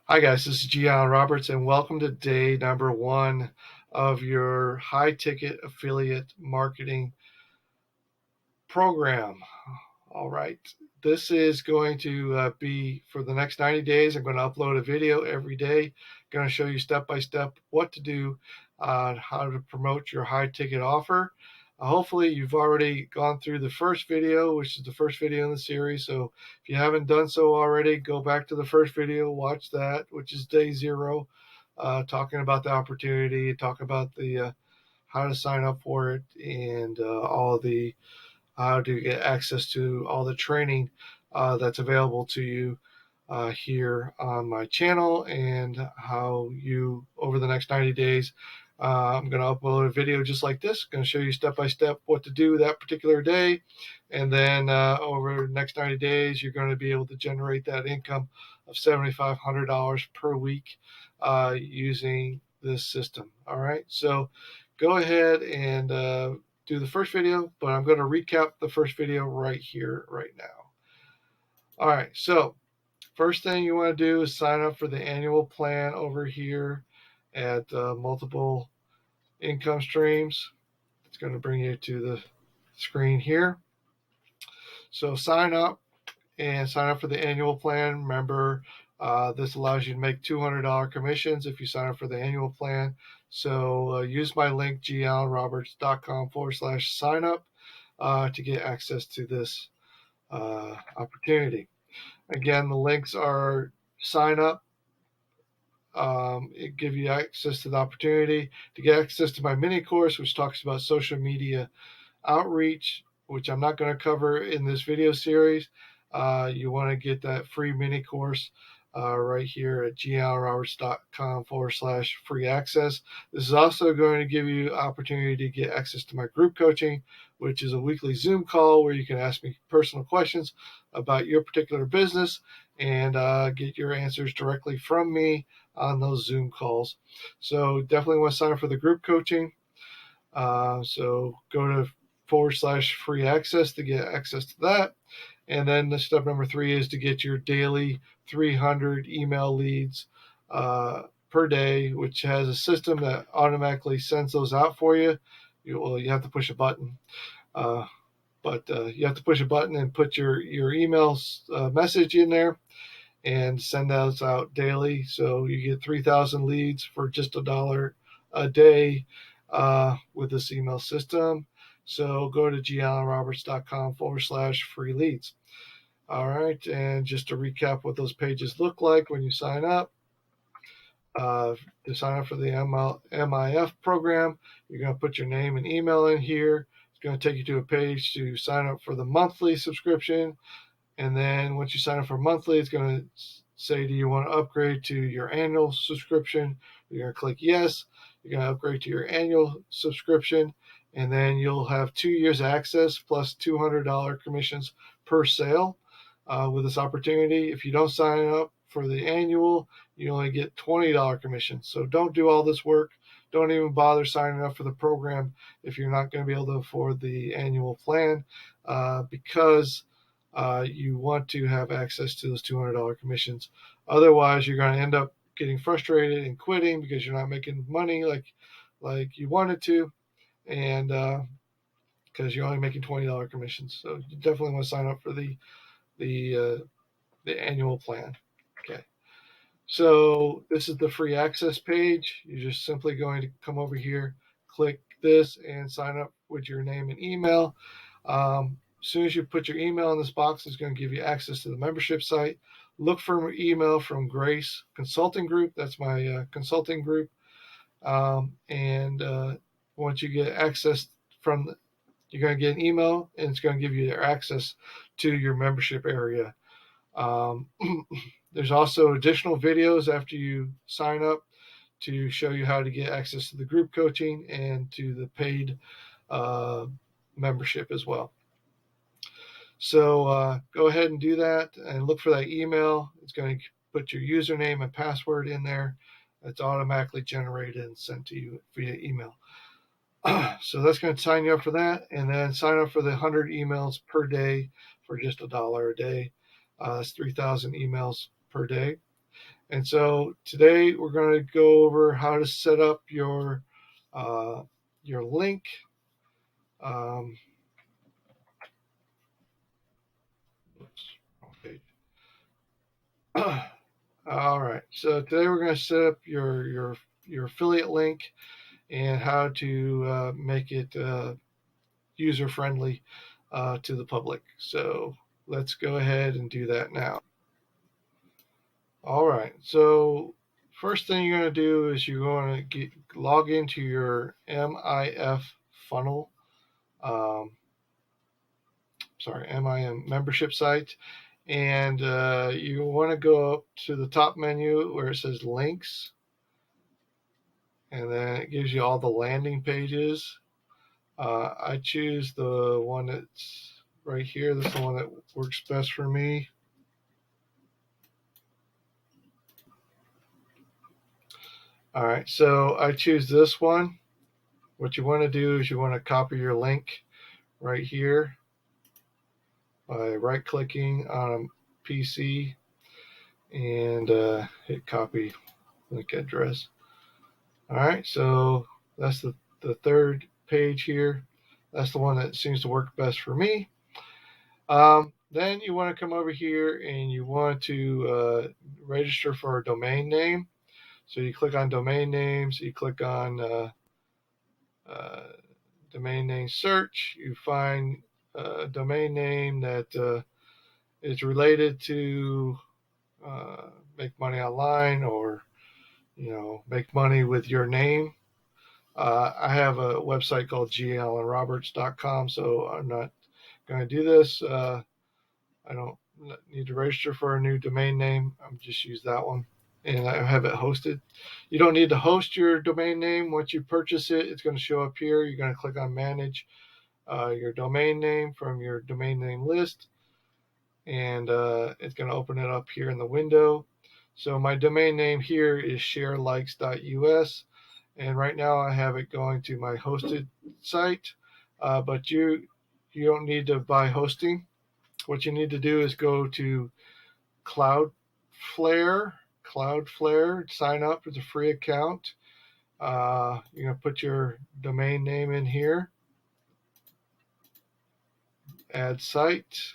Hi guys, this is Gian Roberts and welcome to day number 1 of your high ticket affiliate marketing program. All right, this is going to be for the next 90 days. I'm going to upload a video every day, going to show you step by step what to do, how to promote your high ticket offer. Hopefully you've already gone through the first video, which is the first video in the series. So if you haven't done so already, go back to the first video, watch that, which is day 0, talking about the opportunity, talk about the how to sign up for it, and all the how to get access to all the training that's available to you here on my channel, and how you, over the next 90 days, I'm going to upload a video just like this, going to show you step by step what to do that particular day. And then over the next 90 days, you're going to be able to generate that income of $7,500 per week using this system. All right, so go ahead and do the first video, but I'm going to recap the first video right here, right now. All right, so first thing you want to do is sign up for the annual plan over here at multiple income streams. It's going to bring you to the screen here. So sign up for the annual plan. Remember, this allows you to make $200 commissions if you sign up for the annual plan. So use my link, gallanroberts.com/sign up to get access to this opportunity. Again, the links are sign up. It gives you access to the opportunity to get access to my mini course, which talks about social media outreach, which I'm not going to cover in this video series. You want to get that free mini course right here at gallanroberts.com/free access. This is also going to give you opportunity to get access to my group coaching, which is a weekly Zoom call where you can ask me personal questions about your particular business and get your answers directly from me on those Zoom calls. So definitely want to sign up for the group coaching. So go to /free access to get access to that. And then the step number 3 is to get your daily 300 email leads per day, which has a system that automatically sends those out for you. You have to push a button. But you have to push a button and put your email message in there and send those out daily. So you get 3,000 leads for just $1 a day with this email system. So go to gallanroberts.com/free leads. All right, and just to recap what those pages look like when you sign up. To sign up for the MIF program, you're going to put your name and email in here. It's going to take you to a page to sign up for the monthly subscription. And then once you sign up for monthly, it's going to say, do you want to upgrade to your annual subscription? You're going to click yes. You're going to upgrade to your annual subscription, and then you'll have 2 years access plus $200 commissions per sale with this opportunity. If you don't sign up for the annual, you only get $20 commissions. So don't do all this work. Don't even bother signing up for the program if you're not going to be able to afford the annual plan, because you want to have access to those $200 commissions. Otherwise, you're going to end up getting frustrated and quitting because you're not making money like you wanted to, and because you're only making $20 commissions. So you definitely want to sign up for the annual plan. Okay. So this is the free access page. You're just simply going to come over here, click this, and sign up with your name and email. As soon as you put your email in this box, it's going to give you access to the membership site. Look for an email from Grace Consulting Group. That's my consulting group. And once you get access from, you're going to get an email, and it's going to give you their access to your membership area. There's also additional videos after you sign up to show you how to get access to the group coaching and to the paid membership as well. So go ahead and do that and look for that email. It's going to put your username and password in there. It's automatically generated and sent to you via email. So that's going to sign you up for that, and then sign up for the 100 emails per day for just $1 a day. That's 3,000 emails per day. And so today we're going to go over how to set up your link. Okay. All right. So today we're going to set up your affiliate link and how to make it user friendly to the public. So let's go ahead and do that now. All right. So first thing you're going to do is you're going to log into your MIF funnel. MIM membership site, and you want to go up to the top menu where it says links, and then it gives you all the landing pages. I choose the one that's right here. This is the one that works best for me. All right, so I choose this one. What you want to do is you want to copy your link right here by right-clicking on a PC and hit copy link address. All right, so that's the third page here. That's the one that seems to work best for me. Then you want to come over here and you want to register for a domain name. So you click on domain names, you click on domain name search, you find a domain name that is related to make money online, or make money with your name. I have a website called gallenroberts.com, so I'm not going to do this. I don't need to register for a new domain name. I'm just use that one, and I have it hosted. You don't need to host your domain name. Once you purchase it, it's going to show up here. You're going to click on manage your domain name from your domain name list, and it's going to open it up here in the window. So my domain name here is sharelikes.us, and right now I have it going to my hosted site, but you don't need to buy hosting. What you need to do is go to Cloudflare, sign up. It's a free account. You're going to put your domain name in here, add site,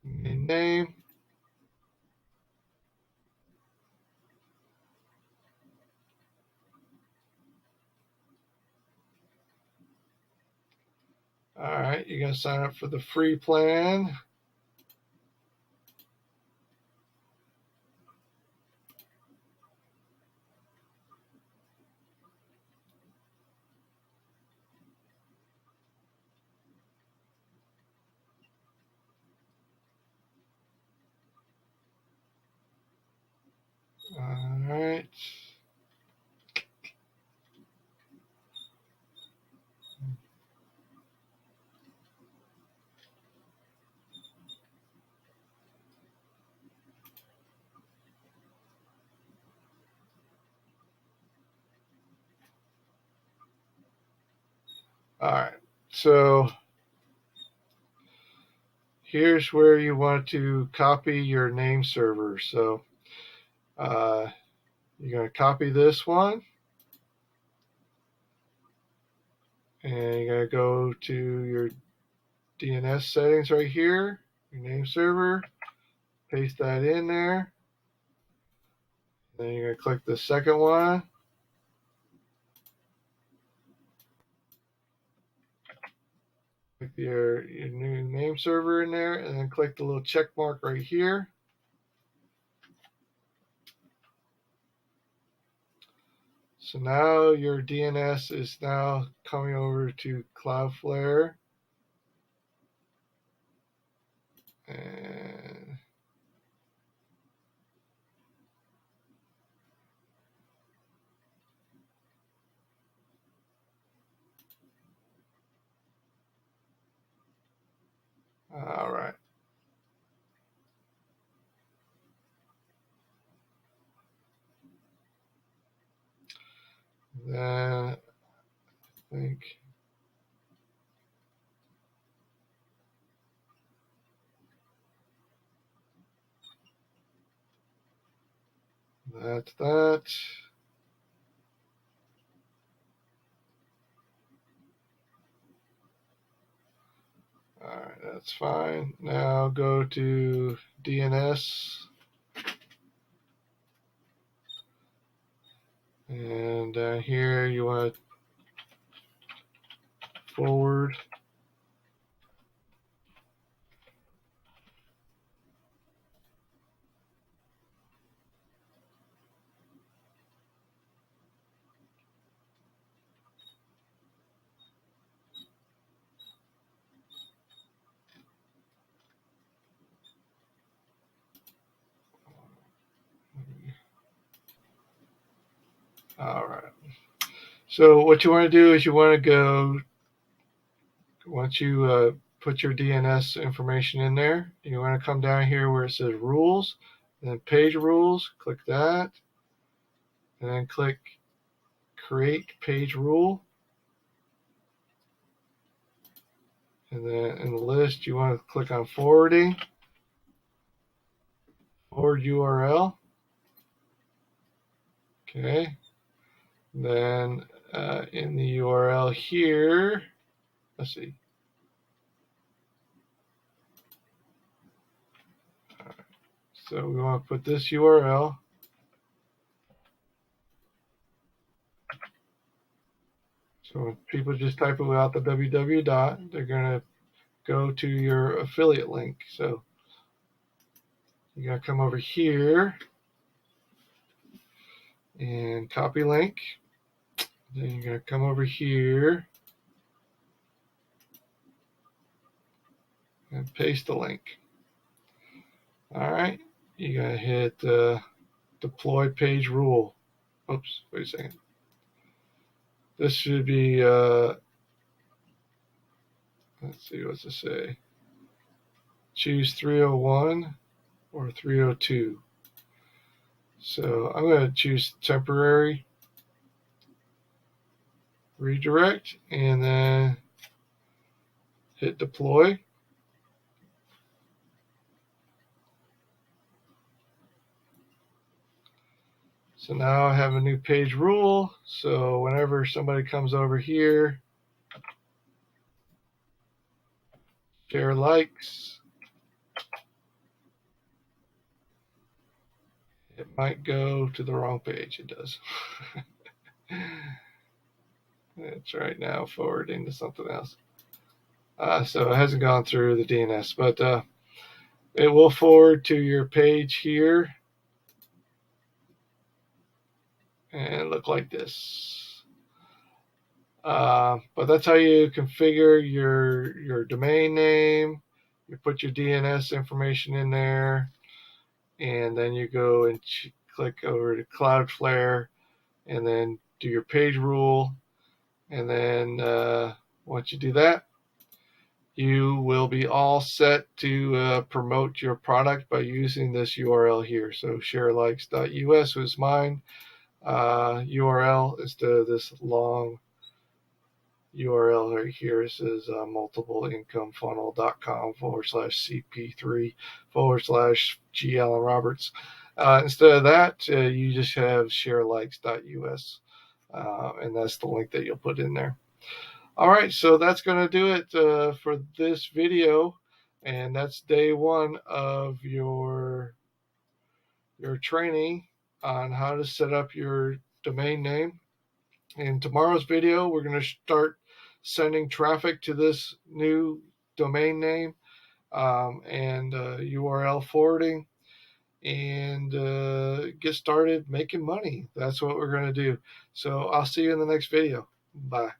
name. All right, you're going to sign up for the free plan. All right. All right. So here's where you want to copy your name server. So you're going to copy this one, and you're going to go to your DNS settings right here, your name server, paste that in there. Then you're going to click the second one. Click your new name server in there, and then click the little check mark right here. So now your DNS is now coming over to Cloudflare. And all right. Then I think That's that. All right, that's fine. Now go to DNS. And down here you want to forward. All right. So what you want to do is you want to go, once you put your DNS information in there, you want to come down here where it says rules, and then page rules, click that, and then click create page rule. And then in the list, you want to click on forwarding, forward URL. Okay. Then in the URL here, let's see. So we want to put this URL. So when people just type it without the www dot, they're going to go to your affiliate link. So you got to come over here and copy link. Then you're going to come over here and paste the link. All right. You got to hit deploy page rule. Oops, wait a second. This should be, let's see, what's it say? Choose 301 or 302. So I'm going to choose temporary redirect and then hit deploy. So now I have a new page rule. So whenever somebody comes over here, share likes, it might go to the wrong page. It does. It's right now forwarding to something else. So it hasn't gone through the DNS, but it will forward to your page here and look like this. But that's how you configure your domain name. You put your DNS information in there, and then you go and click over to Cloudflare, and then do your page rule. And then once you do that, you will be all set to promote your product by using this URL here. So sharelikes.us was mine. URL is to this long URL right here. It says multipleincomefunnel.com/CP3/G. Allen Roberts. Instead of that, you just have sharelikes.us, and that's the link that you'll put in there. All right, so that's going to do it for this video, and that's day one of your training on how to set up your domain name. In tomorrow's video, we're going to start sending traffic to this new domain name and URL forwarding, and get started making money. That's what we're going to do. So I'll see you in the next video. Bye.